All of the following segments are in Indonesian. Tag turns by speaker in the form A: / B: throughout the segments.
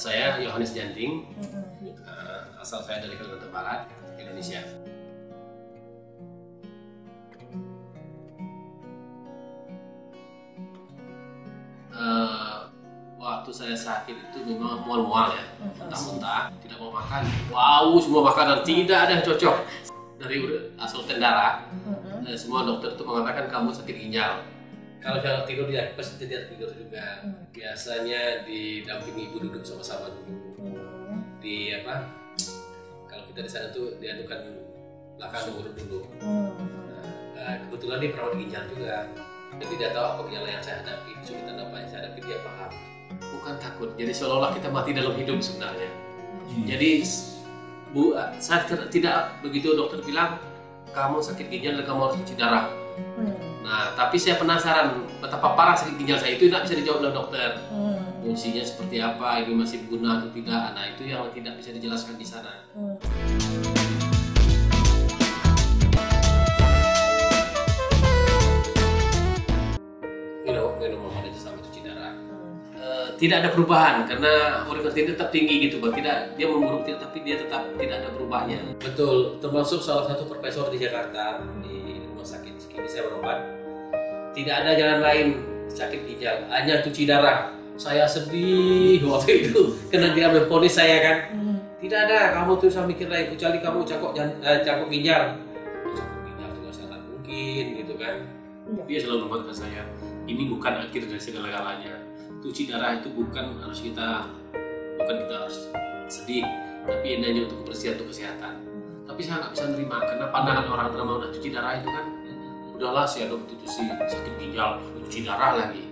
A: saya Yohanes Janting, asal saya dari Kalimantan Barat, Indonesia. Waktu saya sakit itu memang mual-mual ya, muntah-muntah, tidak mau makan. Wow, semua makanan tidak ada yang cocok. Dari asal tendara, semua dokter itu mengatakan kamu sakit ginjal. Kalau saya tidur dia pasti tidak tidur juga. Biasanya didampingi ibu duduk sama-sama dulu. Di apa? Kalau kita di sana tuh diadukan belakang urut dulu. Nah, kebetulan dia perawat ginjal juga. Jadi dia tahu apa gejala yang saya hadapi, kesulitan apa yang saya hadapi, dia paham. Bukan takut, jadi seolah-olah kita mati dalam hidup sebenarnya. Jadi saya tidak begitu dokter bilang kamu sakit ginjal dan kamu harus cuci darah. Nah, tapi saya penasaran betapa parah sakit ginjal saya itu tidak bisa dijawab oleh dokter. Fungsinya seperti apa, ini masih berguna atau tidak. Nah, itu yang tidak bisa dijelaskan di sana. Minum obat itu sama cuci darah. Tidak ada perubahan karena uric acid tetap tinggi gitu, tidak dia memburuk tapi dia tetap tidak ada perubahannya. Betul, termasuk salah satu profesor di Jakarta di rumah sakit ini saya berobat. Tidak ada jalan lain sakit ginjal, hanya cuci darah. Saya sedih waktu itu karena dia memvonis saya kan. Tidak ada, kamu tuh usah mikir lain kecuali kamu cangkok ginjal. Cangkok ginjal juga sangat mungkin gitu kan. Dia selalu mengingatkan saya, ini bukan akhir dari segala-galanya. Cuci darah itu bukan kita harus sedih, tapi ini hanya untuk kebersihan, untuk kesehatan. Tapi saya nggak bisa nerima karena pandangan orang terima udah cuci darah itu kan, udahlah saya dong itu sakit ginjal, cuci darah lagi.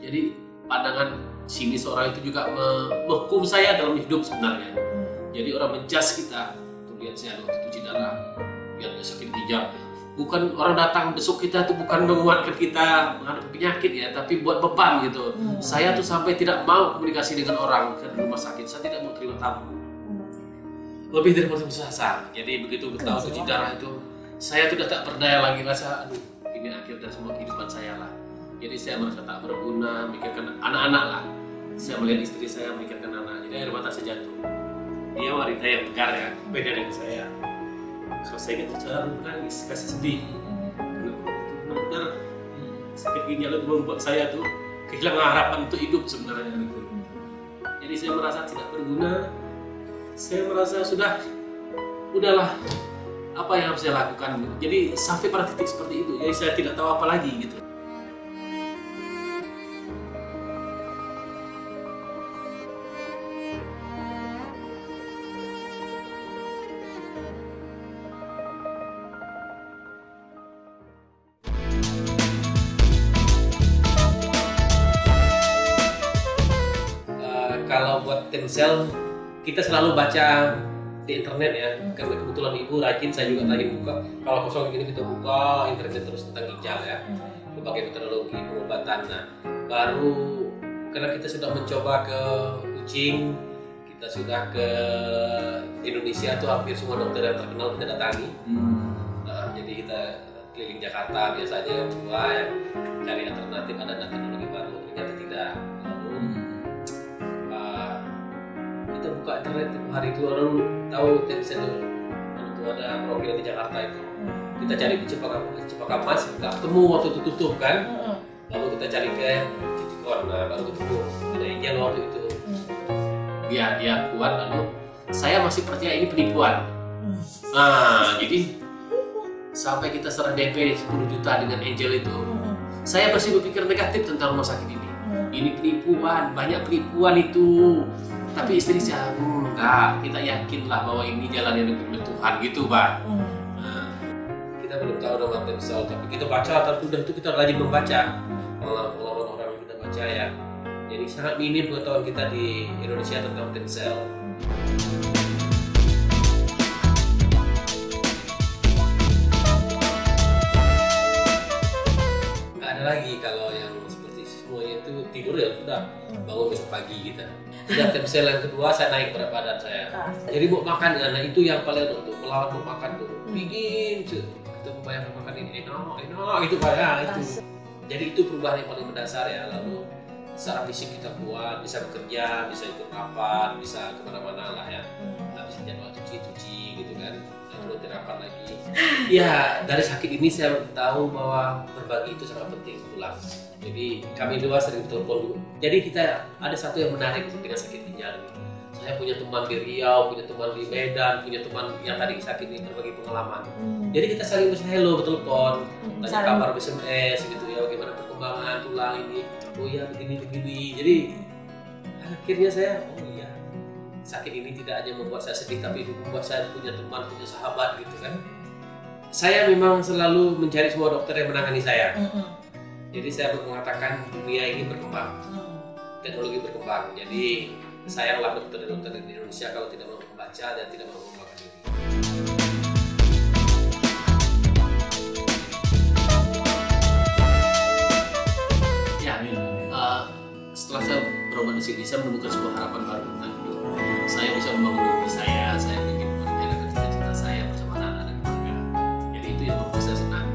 A: Jadi pandangan sinis orang itu juga menghukum saya dalam hidup sebenarnya. Jadi orang menjas kita, tuh lihat saya dong cuci darah, lihat dia sakit ginjal. Bukan orang datang besok kita tuh bukan menguatkan kita menghadapi penyakit ya, tapi buat beban gitu. Saya tuh sampai tidak mau komunikasi dengan orang ke rumah sakit, saya tidak mau terima tamu. Lebih dari putus asa. Jadi begitu tahu cuci darah itu, saya sudah tak berdaya lagi, rasa aduh ini akhir dari semua kehidupan saya lah. Jadi saya merasa tak berguna, mikirkan anak-anak lah. Saya melihat istri saya, mikirkan anak, jadi air mata saya jatuh. Dia wanita yang tegar ya, beda dengan saya. Kalau saya ingat saya menangis, kasih sedih. Benar-benar sakit ginjal itu membuat saya tuh kehilangan harapan untuk hidup sebenarnya gitu. Jadi saya merasa tidak berguna. Saya merasa udahlah apa yang harus saya lakukan. Jadi sampai pada titik seperti itu. Jadi saya tidak tahu apa lagi gitu. Kalau buat Timsel kita selalu baca di internet ya, karena kebetulan ibu rajin, saya juga rajin buka. Kalau kosong begini kita buka internet terus tentang ginjal ya, berbagai metodologi pengobatan. Nah, baru karena kita sudah mencoba ke Kucing, kita sudah ke Indonesia tuh hampir semua dokter yang terkenal kita datangi. Nah, jadi kita keliling Jakarta biasanya cari alternatif, ada teknologi baru, ternyata tidak. Kita buka internet hari itu orang tahu Timsel itu ada program di Jakarta itu. Kita cari di Cempaka Mas, nggak ketemu waktu itu tutup kan. Lalu kita cari ke Citikon, nah baru ketemu ada Angel waktu itu. Dia kuat, lalu saya masih percaya ini penipuan. Nah jadi sampai kita serah DP 10 juta dengan Angel itu, saya masih berpikir negatif tentang rumah sakit ini. Ini penipuan, banyak penipuan itu. Tapi istri saya, enggak, kita yakinlah bahwa ini jalan yang diberi oleh Tuhan gitu, Pak. Nah, kita belum tahu nama Timsel, tapi kita baca, tapi udah itu kita rajin membaca pengalaman orang yang kita baca ya. Jadi sangat minim pengetahuan kita di Indonesia tentang Timsel. Nggak ada lagi kalau yang seperti semuanya itu tidur ya udah bangun besok pagi gitu. Sudah Timsel yang kedua saya naik berat badan saya. Jadi mau makan, nah itu yang paling untuk melawan mau makan tuh. Pingin kita membayangkan makan ini enak itu Pak ya itu. Jadi itu perubahan yang paling mendasar ya. Lalu secara fisik kita kuat, bisa bekerja, bisa ikut rapat, bisa kemana-mana lah ya. Habis jadwal cuci gitu kan, lalu rapat lagi. Ya dari sakit ini saya tahu bahwa berbagi itu sangat penting pulang. Jadi kami dua sering telepon dulu. Jadi kita ada satu yang menarik dengan sakit ginjal ini. Saya punya teman di Riau, punya teman di Medan, punya teman yang tadi sakit ini berbagi pengalaman. Jadi kita saling hello bertelepon, tanya kabar SMS gitu ya, bagaimana perkembangan tulang ini. Oh ya begini. Jadi akhirnya saya iya, sakit ini tidak hanya membuat saya sedih tapi membuat saya punya teman, punya sahabat gitu kan. Saya memang selalu mencari semua dokter yang menangani saya. Jadi saya mengatakan dunia ini berkembang, teknologi berkembang. Jadi sayanglah dokter-dokter di Indonesia kalau tidak mau membaca dan tidak mau mengembangkan diri. Setelah saya berobat di sini, saya menemukan sebuah harapan baru tentang hidup. Saya bisa membangun diri saya ingin menjalankan cita-cita saya bersama anak-anak dan keluarga. Jadi itu yang membuat saya senang.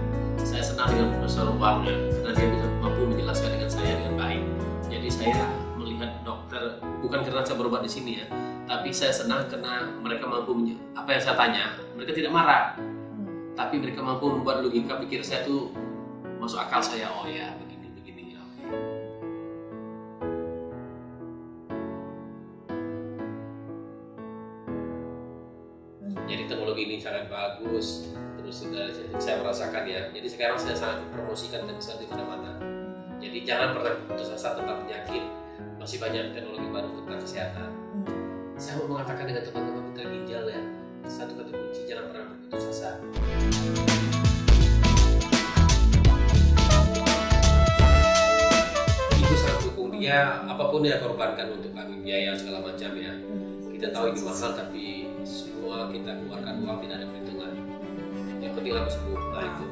A: Saya senang dengan Profesor Wang karena dia bisa mampu menjelaskan dengan saya dengan baik. Jadi saya melihat dokter bukan karena saya berobat di sini ya, tapi saya senang karena mereka mampu apa yang saya tanya, mereka tidak marah, tapi mereka mampu membuat logika pikir saya tuh masuk akal saya. Oh ya begini ya, oke. Jadi teknologi ini sangat bagus, terus sudah saya merasakan ya. Jadi sekarang saya sangat mempromosikan dan saya di mana-mana. Jadi jangan pernah putus asa tentang penyakit. Masih banyak teknologi baru tentang kesehatan. Saya mau mengatakan dengan teman-teman putra ginjal ya, satu kata kunci, jangan pernah berputus asa. Ibu sangat dukung dia, apapun dia korbankan untuk kami, biaya segala macam ya. Kita tahu ini mahal tapi semua kita keluarkan uang, tidak ada perhitungan. Yang penting aku sembuh, nah itu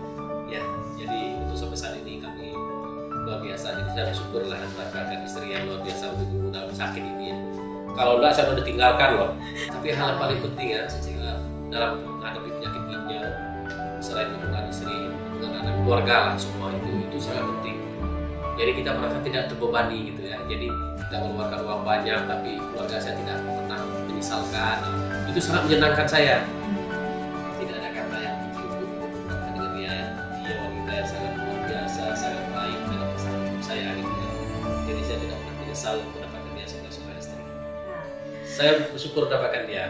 A: ya. Jadi untuk sampai saat ini kami luar biasa. Jadi saya bersyukur lah mendapatkan istri yang luar biasa untuk dalam sakit ini ya. Kalau enggak saya udah tinggalkan loh. Tapi hal yang paling penting ya dalam menghadapi penyakit ginjal, selain dukungan istri, dukungan anak, keluarga lah, semua itu sangat penting. Jadi kita merasa tidak terbebani gitu ya. Jadi kita mengeluarkan uang banyak tapi keluarga saya tidak pernah menyesalkan. Itu sangat menyenangkan saya. Tidak ada kata yang cukup dengan dia. Dia wanita yang sangat luar biasa, sangat baik dalam pasangan hidup saya gitu ya. Jadi saya tidak pernah menyesal mendapatkan dia sebagai seorang istri. Saya bersyukur mendapatkan dia.